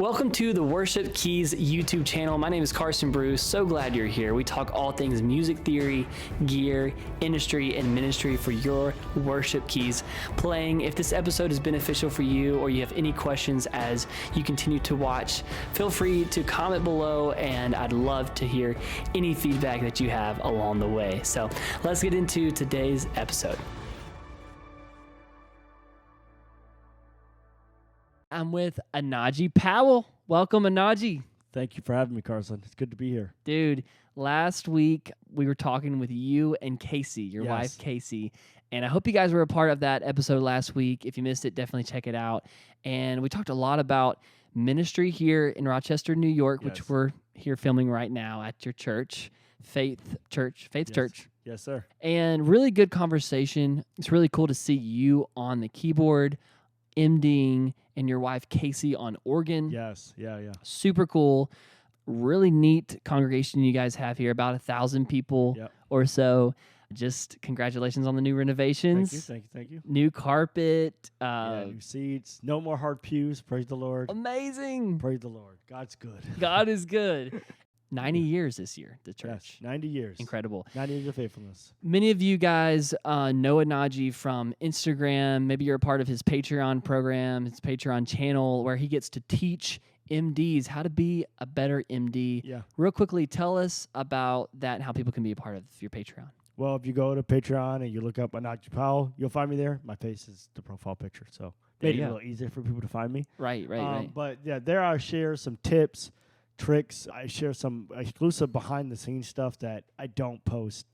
Welcome to the Worship Keys YouTube channel. My name is Carson Bruce. So glad you're here. We talk all things music theory, gear, industry, and ministry for your worship keys playing. If this episode is beneficial for you or you have any questions as you continue to watch, feel free to comment below, and I'd love to hear any feedback that you have along the way. So let's get into today's episode. I'm with Anaji Powell. Welcome, Anaji. Thank you for having me, Carson. It's good to be here. Dude, last week we were talking with you and Kaci, your wife, Kaci, and I hope you guys were a part of that episode last week. If you missed it, definitely check it out. And we talked a lot about ministry here in Rochester, New York, which we're here filming right now at your church, Faith Church. Yes, sir. And really good conversation. It's really cool to see you on the keyboard, MDing, and your wife Kaci on organ. Yes, yeah. Super cool. Really neat congregation you guys have here, about 1,000 people or so. Just congratulations on the new renovations. Thank you. New carpet. New seats. No more hard pews. Praise the Lord. Amazing. Praise the Lord. God's good. God is good. 90 years this year, the church. Yes, 90 years. Incredible. 90 years of faithfulness. Many of you guys know Anaji from Instagram. Maybe you're a part of his Patreon program, his Patreon channel, where he gets to teach MDs how to be a better MD. Yeah. Real quickly, tell us about that and how people can be a part of your Patreon. Well, if you go to Patreon and you look up Anaji Powell, you'll find me there. My face is the profile picture, so made it a little easier for people to find me. Right. But yeah, there I share some tips, tricks. I share some exclusive behind the scenes stuff that I don't post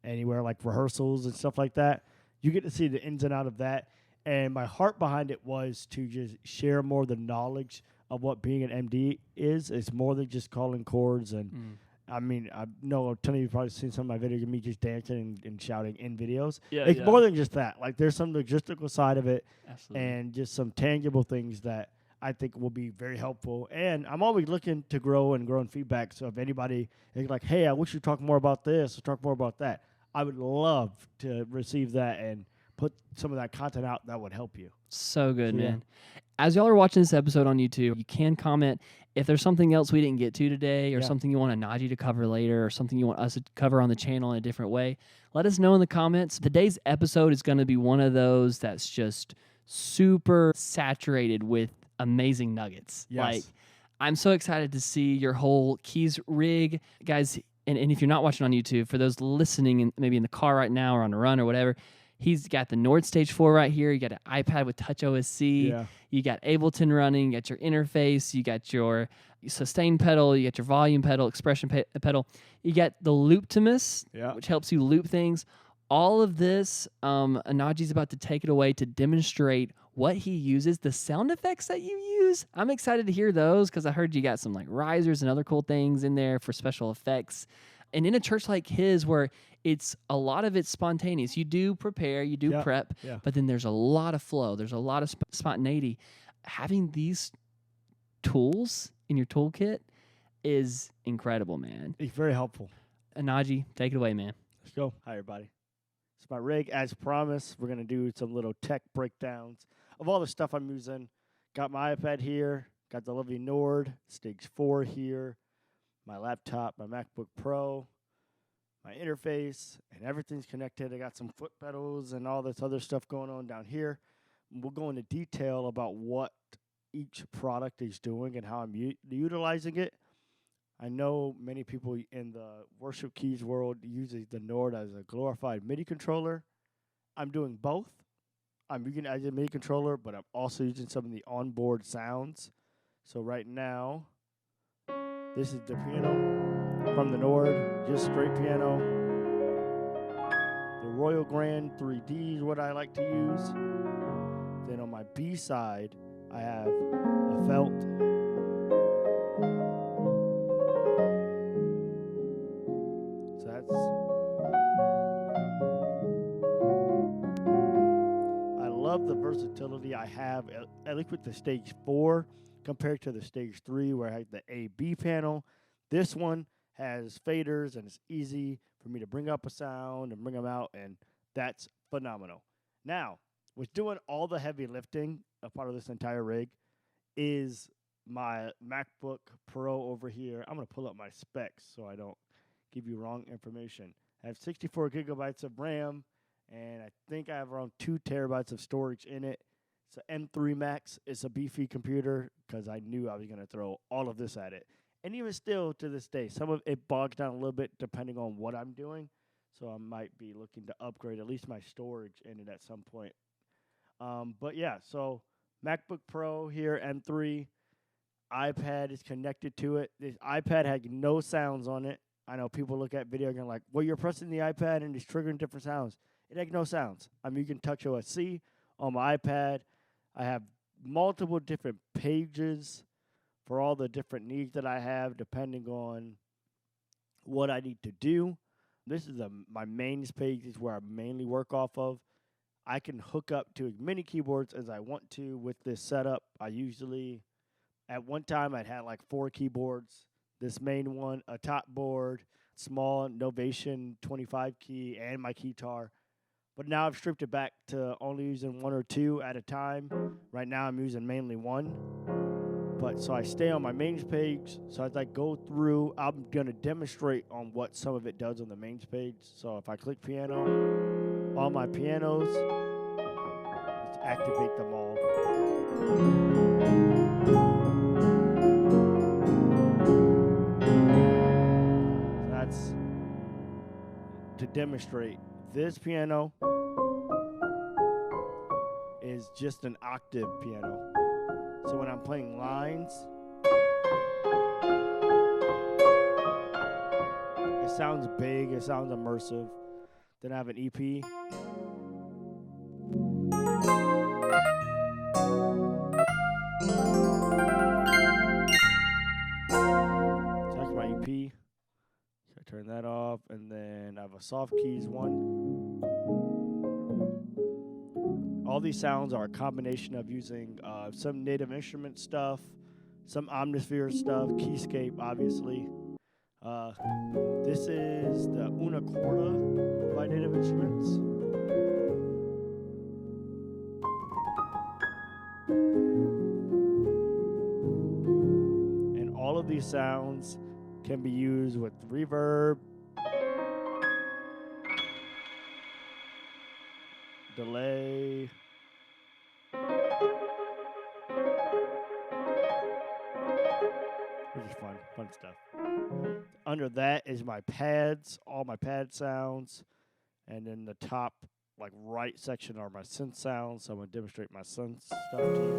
anywhere, like rehearsals and stuff like that. You get to see the ins and out of that. And my heart behind it was to just share more of the knowledge of what being an MD is. It's more than just calling chords. And I mean, I know a ton of you probably seen some of my videos of me just dancing and shouting in videos. It's more than just that. Like, there's some logistical side of it. Absolutely. And just some tangible things that I think will be very helpful. And I'm always looking to grow and feedback. So if anybody is like, hey, I wish you'd talk more about this or talk more about that, I would love to receive that and put some of that content out that would help you. So good, man. As y'all are watching this episode on YouTube, you can comment if there's something else we didn't get to today or something you want Anaji to cover later or something you want us to cover on the channel in a different way. Let us know in the comments. Today's episode is going to be one of those that's just super saturated with amazing nuggets. Yes. Like, I'm so excited to see your whole keys rig, guys. And if you're not watching on YouTube, for those listening maybe in the car right now or on a run or whatever, he's got the Nord Stage 4 right here. You got an iPad with TouchOSC. Yeah. You got Ableton running. You got your interface. You got your sustain pedal. You got your volume pedal, expression pedal. You got the Looptimus, which helps you loop things. All of this, Anaji's about to take it away to demonstrate what he uses, the sound effects that you use. I'm excited to hear those because I heard you got some like risers and other cool things in there for special effects. And in a church like his where it's a lot of it's spontaneous, you do prepare, you do prep, but then there's a lot of flow. There's a lot of spontaneity. Having these tools in your toolkit is incredible, man. It's very helpful. Anaji, take it away, man. Let's go. Hi, everybody. It's my rig. As promised, we're going to do some little tech breakdowns of all the stuff I'm using. Got my iPad here. Got the lovely Nord Stage 4 here. My laptop, my MacBook Pro, my interface, and everything's connected. I got some foot pedals and all this other stuff going on down here. We'll go into detail about what each product is doing and how I'm utilizing it. I know many people in the worship keys world use the Nord as a glorified MIDI controller. I'm doing both. I'm using it as a MIDI controller, but I'm also using some of the onboard sounds. So right now, this is the piano from the Nord, just straight piano. The Royal Grand 3D is what I like to use. Then on my B side, I have a felt. So I love the versatility I have, at least with the Stage 4. Compared to the Stage 3 where I had the A-B panel. This one has faders and it's easy for me to bring up a sound and bring them out, and that's phenomenal. Now, what's doing all the heavy lifting, a part of this entire rig, is my MacBook Pro over here. I'm going to pull up my specs so I don't give you wrong information. I have 64 gigabytes of RAM, and I think I have around 2 terabytes of storage in it. It's an M3 Max. It's a beefy computer because I knew I was going to throw all of this at it. And even still, to this day, some of it bogs down a little bit depending on what I'm doing. So I might be looking to upgrade at least my storage in it at some point. But yeah, so MacBook Pro here, M3. iPad is connected to it. This iPad had no sounds on it. I know people look at video and are like, well, you're pressing the iPad and it's triggering different sounds. It had no sounds. I'm using TouchOSC on my iPad. I have multiple different pages for all the different needs that I have depending on what I need to do. This is my main page is where I mainly work off of. I can hook up to as many keyboards as I want to with this setup. I usually, at one time, I'd had like 4 keyboards. This main one, a top board, small Novation 25 key, and my keytar. But now I've stripped it back to only using 1 or 2 at a time. Right now I'm using mainly 1. But so I stay on my mains page. So as I go through, I'm going to demonstrate on what some of it does on the mains page. So if I click piano, all my pianos, let's activate them all. So that's to demonstrate. This piano is just an octave piano. So when I'm playing lines, it sounds big, it sounds immersive. Then I have an EP. So that's my EP. So I turn that off, and then I have a soft keys one. All these sounds are a combination of using some native instrument stuff, some Omnisphere stuff, Keyscape, obviously. This is the Una Corda by Native Instruments. And all of these sounds can be used with reverb, delay, which is fun stuff. Under that is my pads, all my pad sounds, and then the top, like right section are my synth sounds. So I'm gonna demonstrate my synth stuff to you.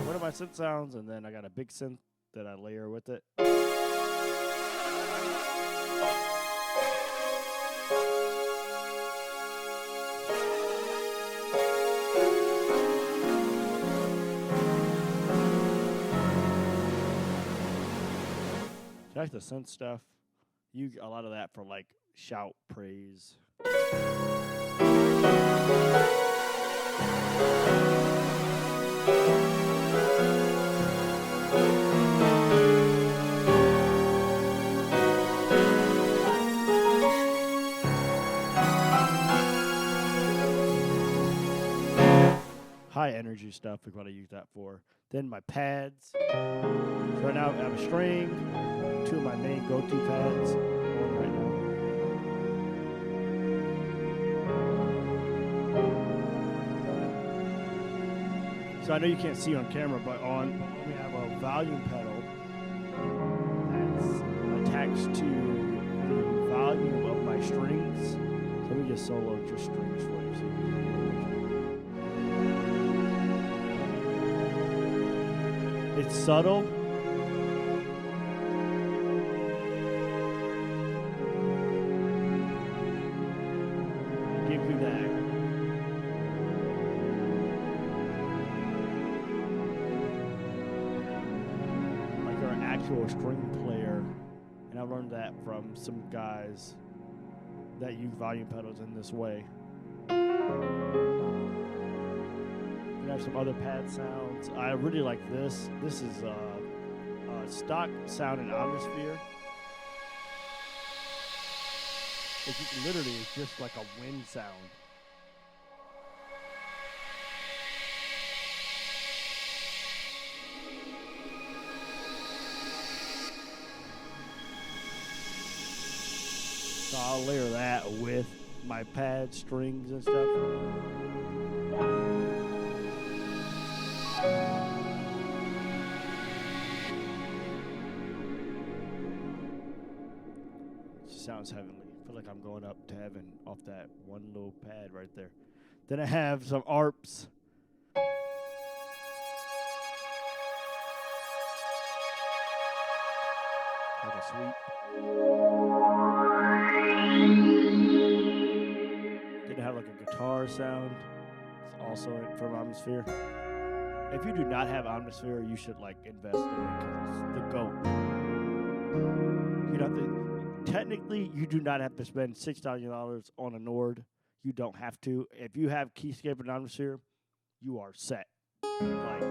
One of my synth sounds, and then I got a big synth that I layer with it. That's the synth stuff. You get a lot of that for like shout, praise. High energy stuff is what I use that for. Then my pads. So right now I have a string, 2 of my main go-to pads on right now. So I know you can't see on camera, but we have a volume pedal that's attached to the volume of my strings. So let me just solo just strings for you. It's subtle. Give you that. Like our actual string player. And I learned that from some guys that use volume pedals in this way. We have some other pad sounds. I really like this. This is stock sound in Omnisphere. literally is just like a wind sound. So I'll layer that with my pad strings and stuff. Sounds heavenly. I feel like I'm going up to heaven off that one little pad right there. Then I have some ARPs. Like a sweep. Then I have like a guitar sound. It's also from Omnisphere. If you do not have Omnisphere, you should like invest in it because it's the GOAT. You don't have to. Technically, you do not have to spend $6,000 on a Nord. You don't have to. If you have Keyscape and Omnisphere, you are set. Like,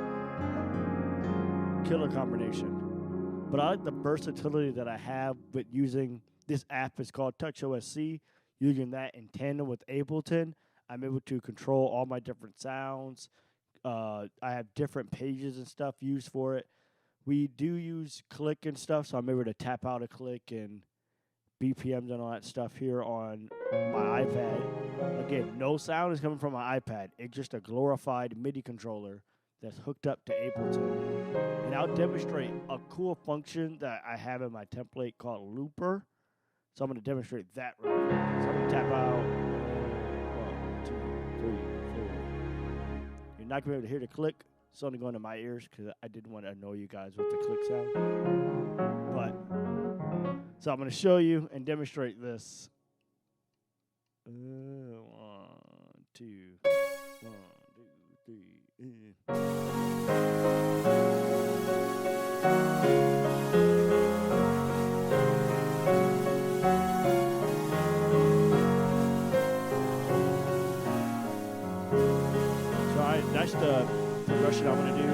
killer combination. But I like the versatility that I have with using this app. It's called TouchOSC. Using that in tandem with Ableton, I'm able to control all my different sounds. I have different pages and stuff used for it. We do use click and stuff, so I'm able to tap out a click and BPMs and all that stuff here on my iPad. Again, no sound is coming from my iPad. It's just a glorified MIDI controller that's hooked up to Ableton. And I'll demonstrate a cool function that I have in my template called Looper. So I'm going to demonstrate that real quick. So I'm going to tap out 1, 2, 3, 4. You're not going to be able to hear the click. It's only going to my ears because I didn't want to annoy you guys with the click sound. But so I'm going to show you and demonstrate this. 1, 2, 1, 2, 3. So that's the progression I'm going to do.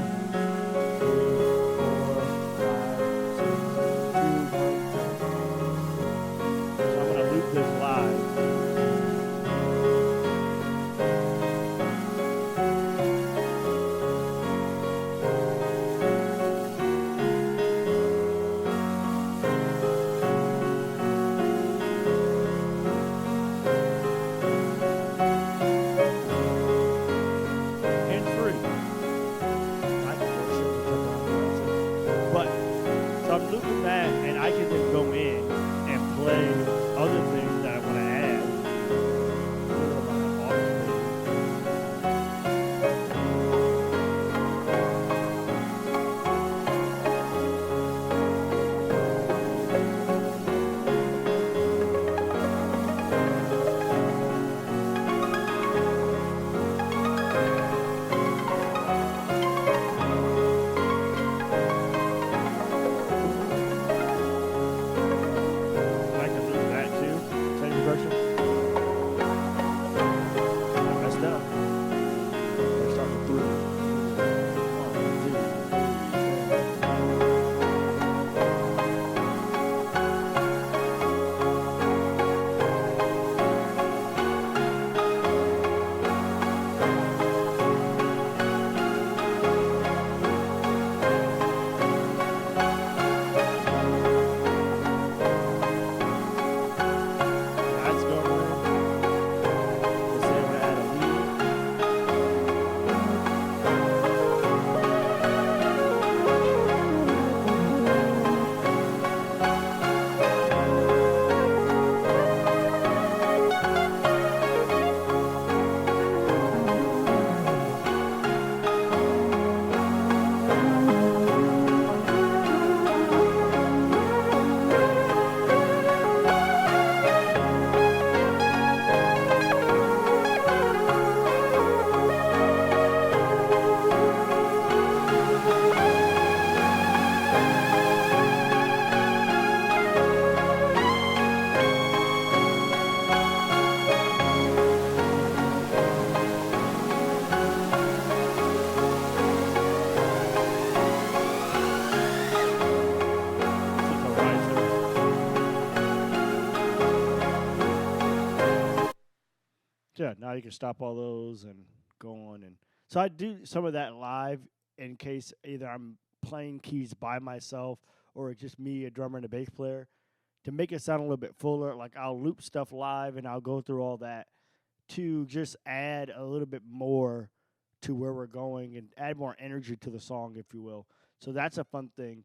yeah, now you can stop all those and go on. And so I do some of that live in case either I'm playing keys by myself or it's just me, a drummer and a bass player, to make it sound a little bit fuller. Like I'll loop stuff live and I'll go through all that to just add a little bit more to where we're going and add more energy to the song, if you will. So that's a fun thing.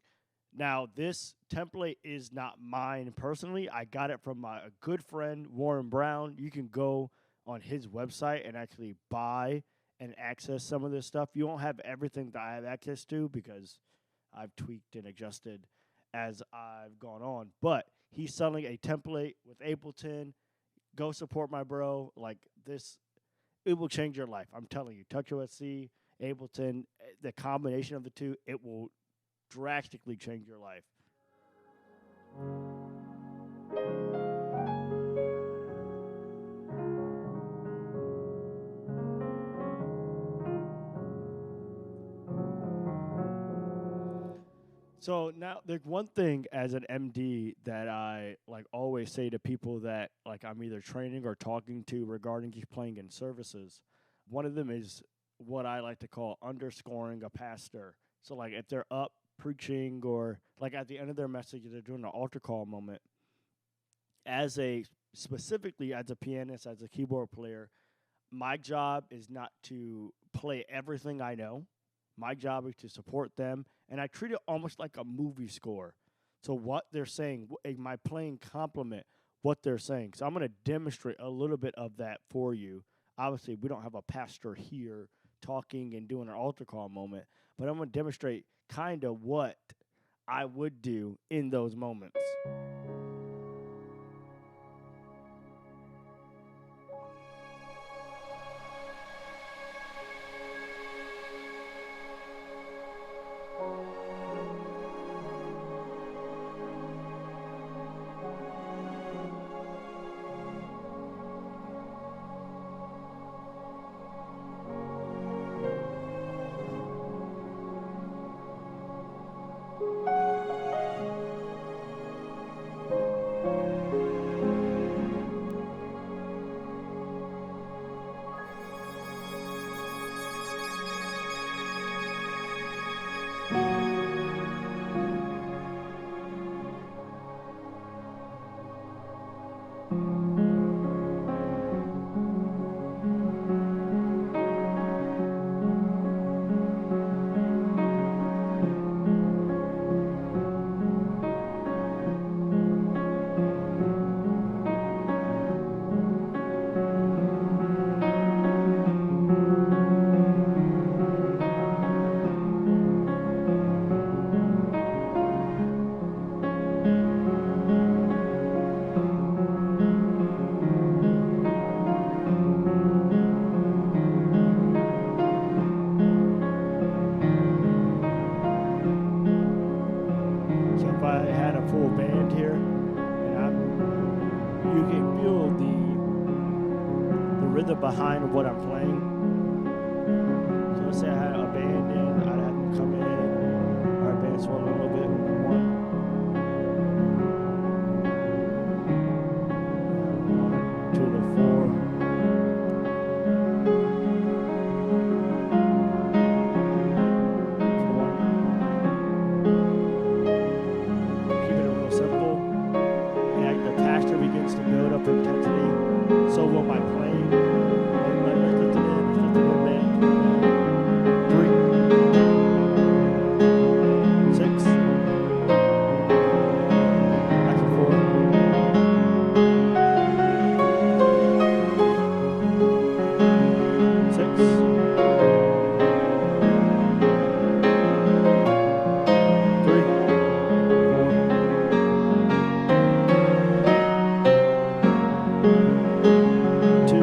Now, this template is not mine personally. I got it from a good friend, Warren Brown. You can go on his website and actually buy and access some of this stuff. You won't have everything that I have access to because I've tweaked and adjusted as I've gone on. But he's selling a template with Ableton. Go support my bro. Like this, it will change your life. I'm telling you. TouchOSC, Ableton, the combination of the two, it will drastically change your life. So now there's one thing as an MD that I like always say to people that like I'm either training or talking to regarding just playing in services. One of them is what I like to call underscoring a pastor. So like if they're up preaching or like at the end of their message they're doing an altar call moment, as a specifically as a pianist, as a keyboard player, my job is not to play everything I know. My job is to support them, and I treat it almost like a movie score. So what they're saying, my playing complement what they're saying. So I'm going to demonstrate a little bit of that for you. Obviously, we don't have a pastor here talking and doing an altar call moment, but I'm going to demonstrate kind of what I would do in those moments. Behind what I'm playing. So let's say I had a band in, I'd have them come in, our band swell a little bit. One, two to four. Keep it real simple. And the pastor begins to build up intensity. So will my playing. Two,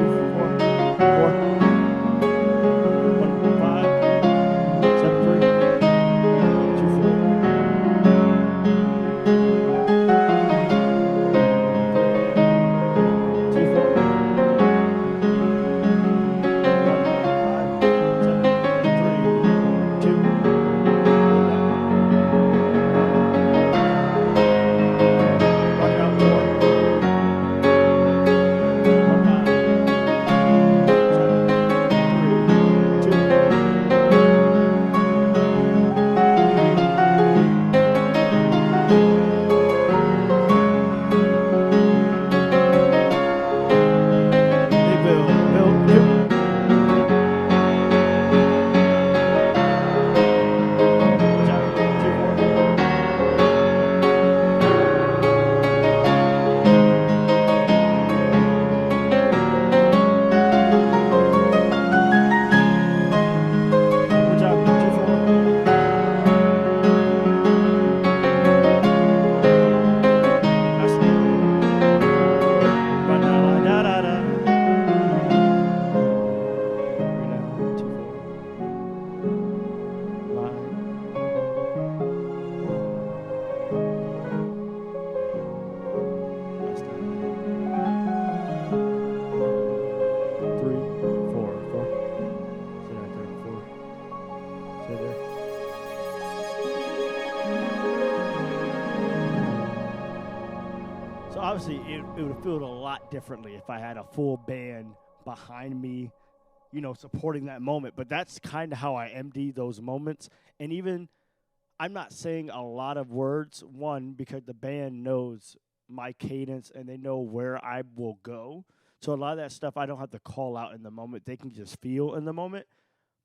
obviously it would have felt a lot differently if I had a full band behind me, you know, supporting that moment. But that's kind of how I MD those moments. And even I'm not saying a lot of words, one, because the band knows my cadence and they know where I will go. So a lot of that stuff I don't have to call out in the moment. They can just feel in the moment.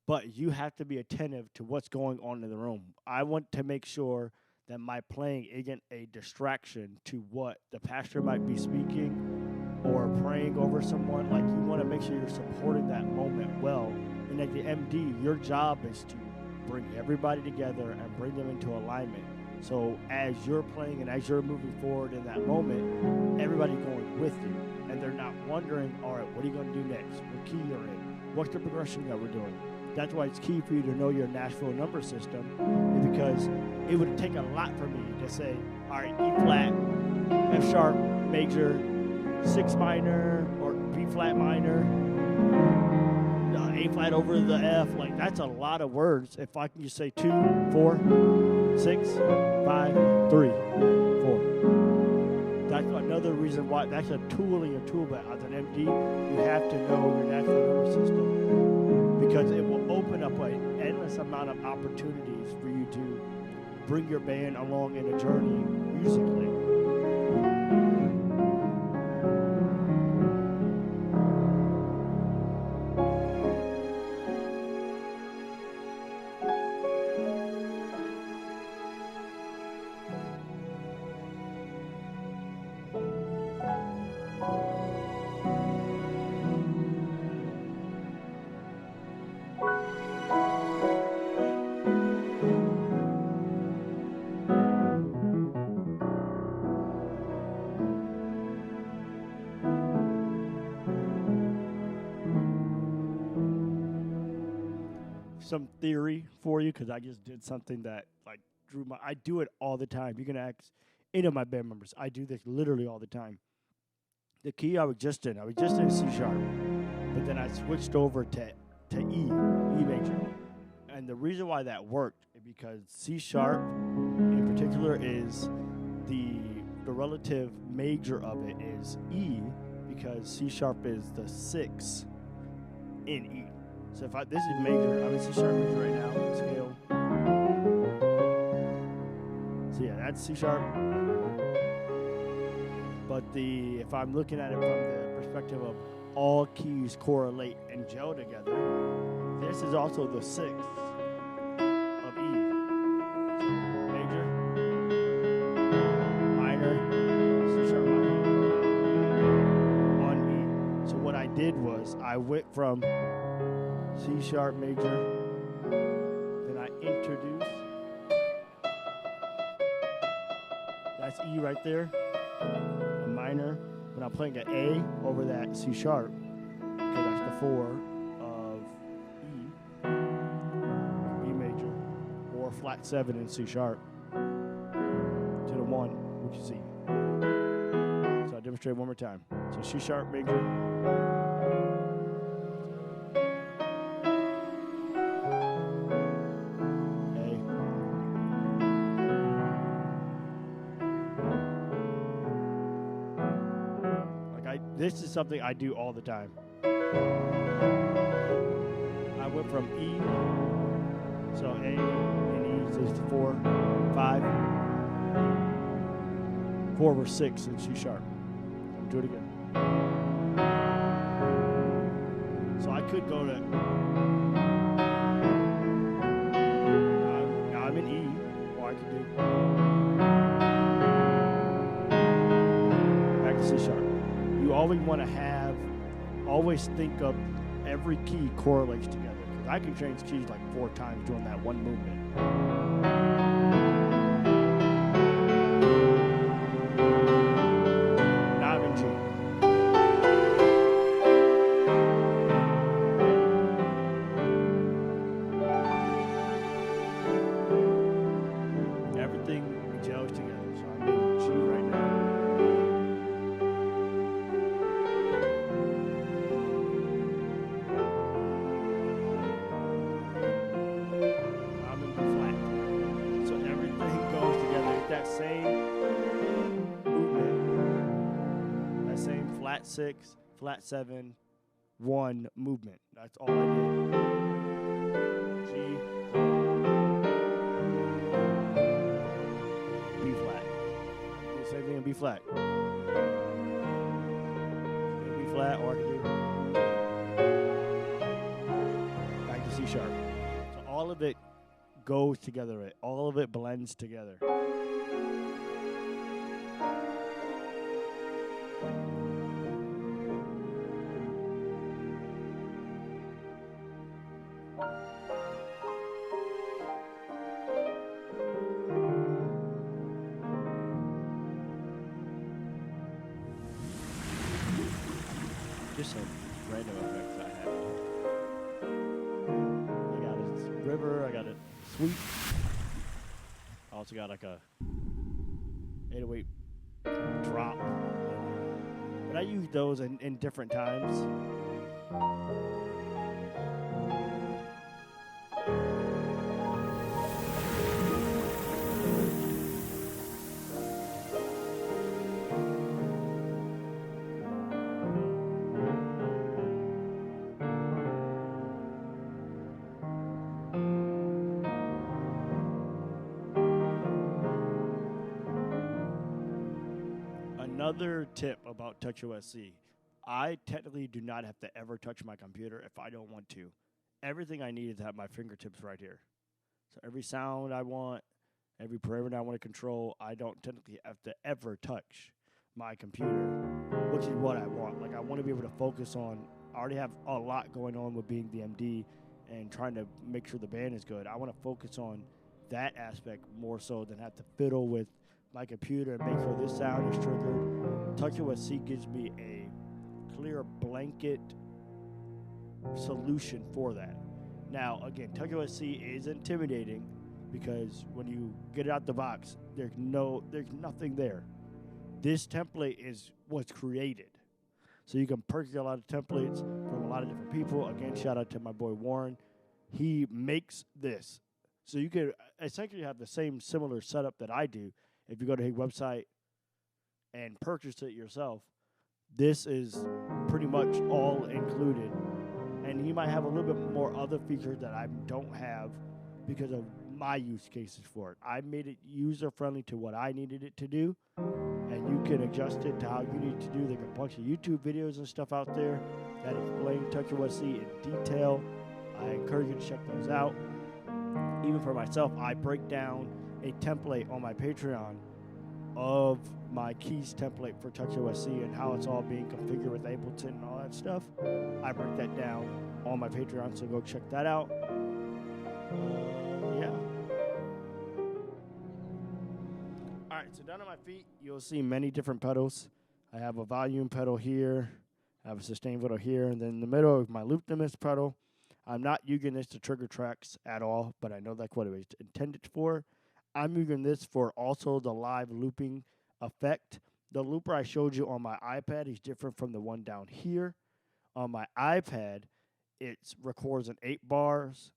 But you have to be attentive to what's going on in the room. I want to make sure that my playing isn't a distraction to what the pastor might be speaking or praying over someone. Like, you want to make sure you're supporting that moment well. And at the MD, your job is to bring everybody together and bring them into alignment. So as you're playing and as you're moving forward in that moment, everybody's going with you. And they're not wondering, all right, what are you going to do next? What key you're in? What's the progression that we're doing? That's why it's key for you to know your Nashville number system, because it would take a lot for me to say, all right, E flat, F sharp, major, 6 minor, or B flat minor, A flat over the F. Like, that's a lot of words. If I can just say 2, 4, 6, 5, 3, 4. That's another reason why. That's a tool in your tool belt. As an MD, you have to know your Nashville number system, because it will open up an endless amount of opportunities for you to bring your band along in a journey musically. Some theory for you, because I just did something that like drew my. I do it all the time. You can ask any of my band members. I do this literally all the time. The key I was just in C sharp, but then I switched over to E major, and the reason why that worked is because C sharp, in particular, is the relative major of it is E, because C sharp is the 6 in E. So if this is major, I'm in C sharp major right now, scale. So yeah, that's C sharp. But if I'm looking at it from the perspective of all keys correlate and gel together, this is also the 6th of E. Major, minor, C sharp minor, 1 E. So what I did was I went from C sharp major, then I introduce, that's E right there, a minor, when I'm playing an A over that C sharp, okay, that's the 4 of E, B major, or flat 7 in C sharp, to the 1, which is E. So I'll demonstrate one more time. So C sharp major, this is something I do all the time. I went from E, so A and E is 4, 5, 4 over 6 in C sharp. I'll do it again. So I could go to, now I'm in E, or I could do back to C sharp. You always want to always think of every key correlates together. Because I can change keys like 4 times during that one movement. Now I'm in G. Everything gels together. So I'm in G right now. I'm in B flat. flat 6, flat 7, 1 movement. That's all I did. G, B flat. Do the same thing in B flat. B flat, or I can do back to C sharp. So all of it goes together. All of it blends together. Just some random effects I have. I got a river, I got a sweep. I also got like a 808 drop. But I use those in different times. Another tip about TouchOSC, I technically do not have to ever touch my computer if I don't want to. Everything I need is to have my fingertips right here. So every sound I want, every parameter I want to control, I don't technically have to ever touch my computer, which is what I want. Like, I want to be able to focus on, I already have a lot going on with being the MD and trying to make sure the band is good. I want to focus on that aspect more so than have to fiddle with my computer and make sure this sound is triggered. TouchOSC gives me a clear blanket solution for that. Now, again, TouchOSC is intimidating because when you get it out the box, there's nothing there. This template is what's created. So you can purchase a lot of templates from a lot of different people. Again, shout out to my boy Warren. He makes this. So you could essentially have the same similar setup that I do. If you go to his website and purchase it yourself, this is pretty much all included. And he might have a little bit more other features that I don't have because of my use cases for it. I made it user-friendly to what I needed it to do, and you can adjust it to how you need to do. There's a bunch of YouTube videos and stuff out there that explain TouchOSC in detail. I encourage you to check those out. Even for myself, I break down a template on my Patreon of my keys template for TouchOSC and how it's all being configured with Ableton and all that stuff. I break that down on my Patreon, so go check that out. Yeah. All right, so down on my feet, you'll see many different pedals. I have a volume pedal here. I have a sustain pedal here. And then in the middle is my loop diminish pedal. I'm not using this to trigger tracks at all, but I know that's what it was intended for. I'm using this for also the live looping effect. The looper I showed you on my iPad is different from the one down here. On my iPad, it records in 8 bars.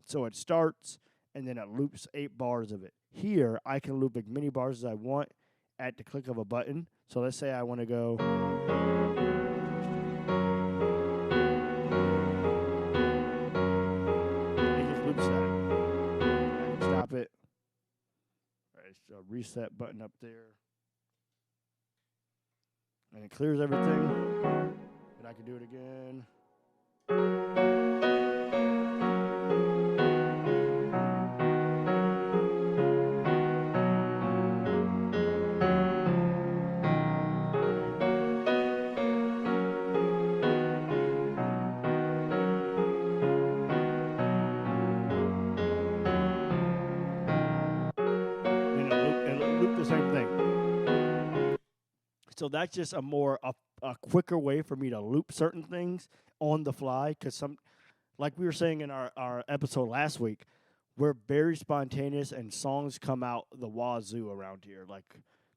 So it starts, and then it loops 8 bars of it. Here, I can loop as many bars as I want at the click of a button. So let's say I want to go... it just loops that. I can stop it. There's a reset button up there. And it clears everything. And I can do it again. So that's just a quicker way for me to loop certain things on the fly. Because like we were saying in our episode last week, we're very spontaneous and songs come out the wazoo around here. Like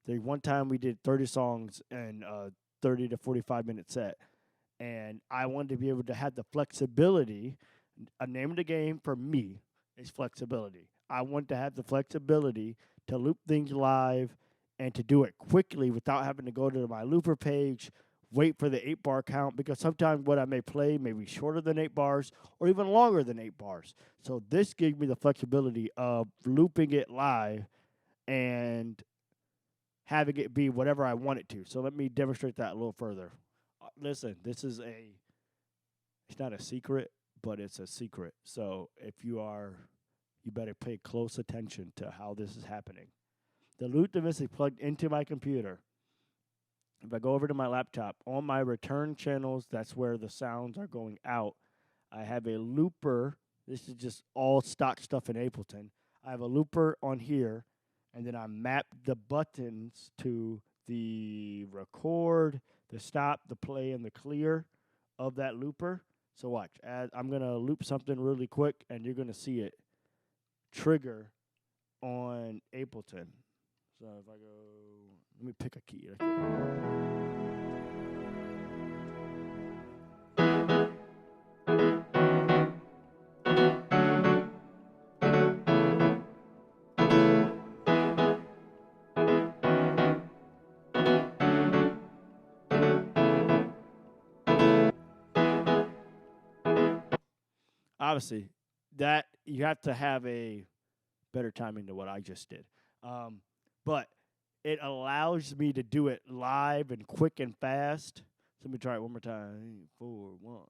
the one time we did 30 songs in a 30 to 45 minute set. And I wanted to be able to have the flexibility. A name of the game for me is flexibility. I want to have the flexibility to loop things live and to do it quickly without having to go to my looper page, wait for the 8-bar count, because sometimes what I may play may be shorter than 8 bars or even longer than 8 bars. So this gives me the flexibility of looping it live and having it be whatever I want it to. So let me demonstrate that a little further. Listen, it's not a secret, but it's a secret. So if you better pay close attention to how this is happening. The loop device is plugged into my computer. If I go over to my laptop, on my return channels, that's where the sounds are going out. I have a looper. This is just all stock stuff in Ableton. I have a looper on here, and then I map the buttons to the record, the stop, the play, and the clear of that looper. So watch. I'm going to loop something really quick, and you're going to see it trigger on Ableton. So if I go, let me pick a key. Obviously, that you have to have a better timing than what I just did. But it allows me to do it live and quick and fast. So let me try it one more time. 4, 1.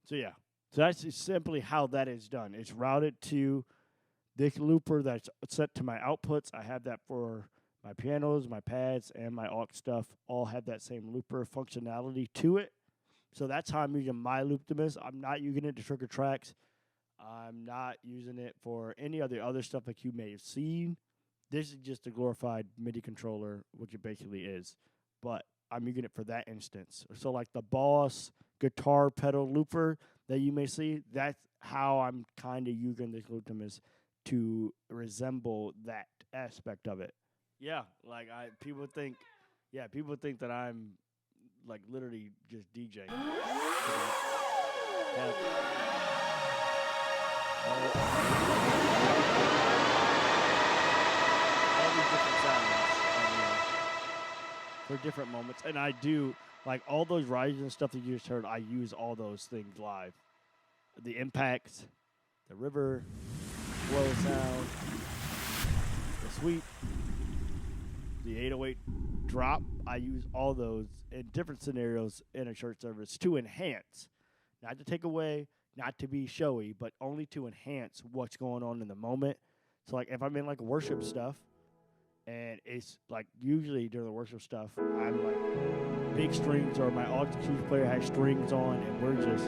So yeah, so that's simply how that is done. It's routed to this looper that's set to my outputs. I have that for my pianos, my pads, and my aux stuff. All have that same looper functionality to it. So that's how I'm using my Looptimus. I'm not using it to trigger tracks. I'm not using it for any of the other stuff that you may have seen. This is just a glorified MIDI controller, which it basically is. But I'm using it for that instance. So like the Boss guitar pedal looper that you may see, that's how I'm kind of using this Looptimus to resemble that aspect of it. Yeah, like people think that I'm like literally just DJing. All these different sounds for different moments, and I do like all those rises and stuff that you just heard. I use all those things live. The impacts, the river flow sound, the sweep, the 808 drop. I use all those in different scenarios in a church service to enhance, not to take away, not to be showy, but only to enhance what's going on in the moment. So like if I'm in like worship stuff, and it's like usually during the worship stuff, I'm like big strings, or my aux keys player has strings on, and we're just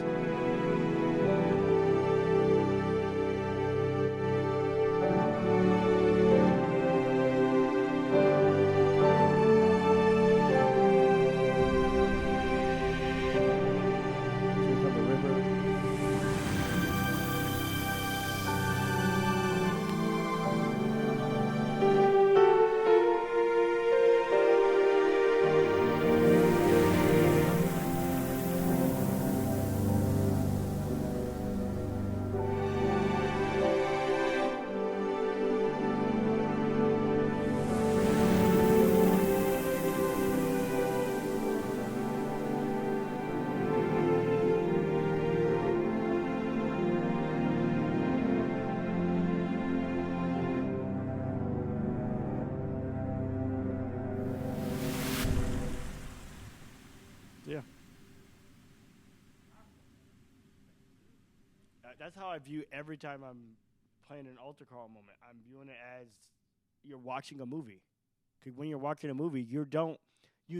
that's how I view every time I'm playing an altar call moment. I'm viewing it as you're watching a movie. Because when you're watching a movie, you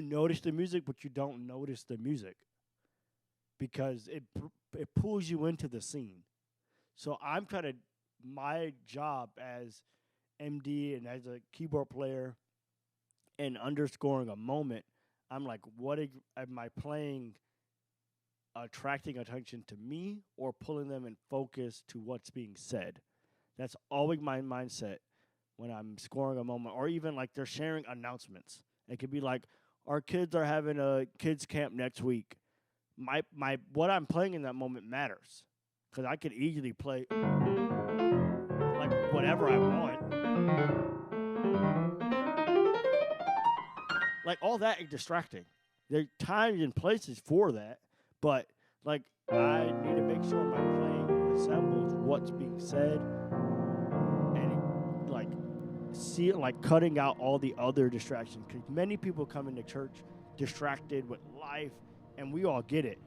notice the music, but you don't notice the music because it pulls you into the scene. So I'm trying to, my job as MD and as a keyboard player and underscoring a moment, I'm like, what am I playing? Attracting attention to me or pulling them in focus to what's being said. That's always my mindset when I'm scoring a moment, or even like they're sharing announcements. It could be like, our kids are having a kids camp next week. My what I'm playing in that moment matters, because I could easily play like whatever I want. Like all that is distracting. There are times and places for that, but like I need to make sure my playing resembles what's being said, and like see it, like cutting out all the other distractions. Because many people come into church distracted with life, and we all get it.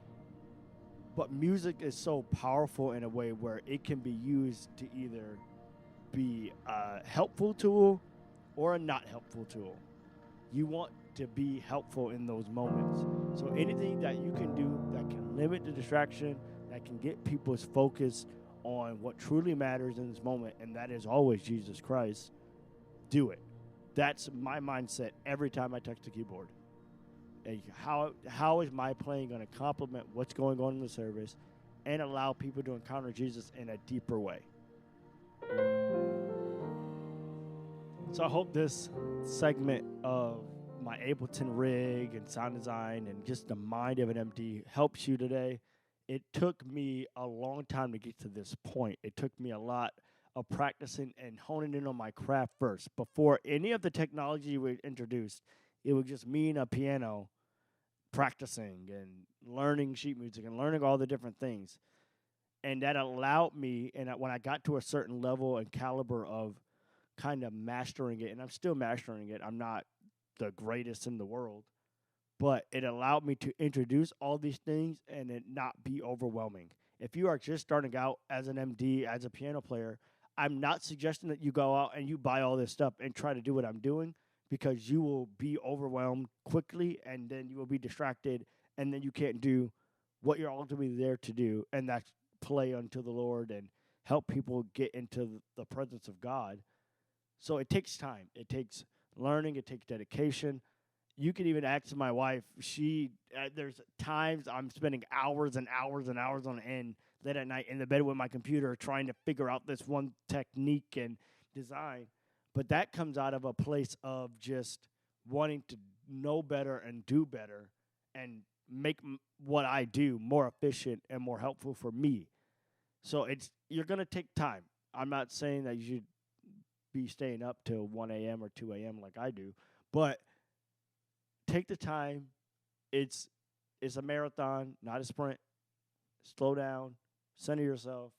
But music is so powerful in a way where it can be used to either be a helpful tool or a not helpful tool. You want to be helpful in those moments. So anything that you can do that can limit the distraction, that can get people's focus on what truly matters in this moment, and that is always Jesus Christ, do it. That's my mindset every time I touch the keyboard. And how is my playing going to complement what's going on in the service and allow people to encounter Jesus in a deeper way? So I hope this segment of my Ableton rig and sound design and just the mind of an MD helps you today. It took me a long time to get to this point. It took me a lot of practicing and honing in on my craft first. Before any of the technology we introduced, it was just me and a piano practicing and learning sheet music and learning all the different things. And that allowed me, and when I got to a certain level and caliber of kind of mastering it, and I'm still mastering it, I'm not the greatest in the world, but it allowed me to introduce all these things and it not be overwhelming. If you are just starting out as an MD, as a piano player, I'm not suggesting that you go out and you buy all this stuff and try to do what I'm doing, because you will be overwhelmed quickly and then you will be distracted and then you can't do what you're ultimately there to do, and that's play unto the Lord and help people get into the presence of God. So it takes time. It takes learning. It takes dedication. You can even ask my wife. There's times I'm spending hours and hours and hours on end late at night in the bed with my computer trying to figure out this one technique and design. But that comes out of a place of just wanting to know better and do better and make what I do more efficient and more helpful for me. So you're going to take time. I'm not saying that you should be staying up till 1 a.m. or 2 a.m. like I do, but take the time. It's a marathon, not a sprint. Slow down, center yourself,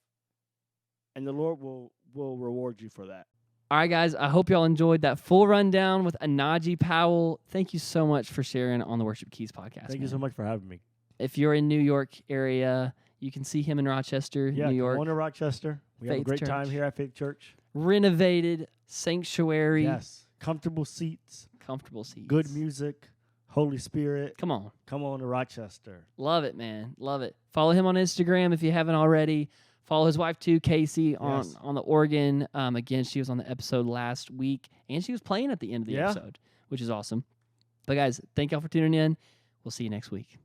and the Lord will reward you for that. All right, guys, I hope y'all enjoyed that full rundown with Anaji Powell. Thank you so much for sharing on the Worship Keys podcast. Thank you so much for having me. If you're in New York area, you can see him in Rochester, New York. Yeah, going to Rochester. We have a great time here at Faith Church. Renovated sanctuary. Yes. Comfortable seats. Good music. Holy Spirit. Come on to Rochester. Love it, man. Love it. Follow him on Instagram if you haven't already. Follow his wife too, Kaci, on the organ. Again, she was on the episode last week, and she was playing at the end of the episode, which is awesome. But guys, thank y'all for tuning in. We'll see you next week.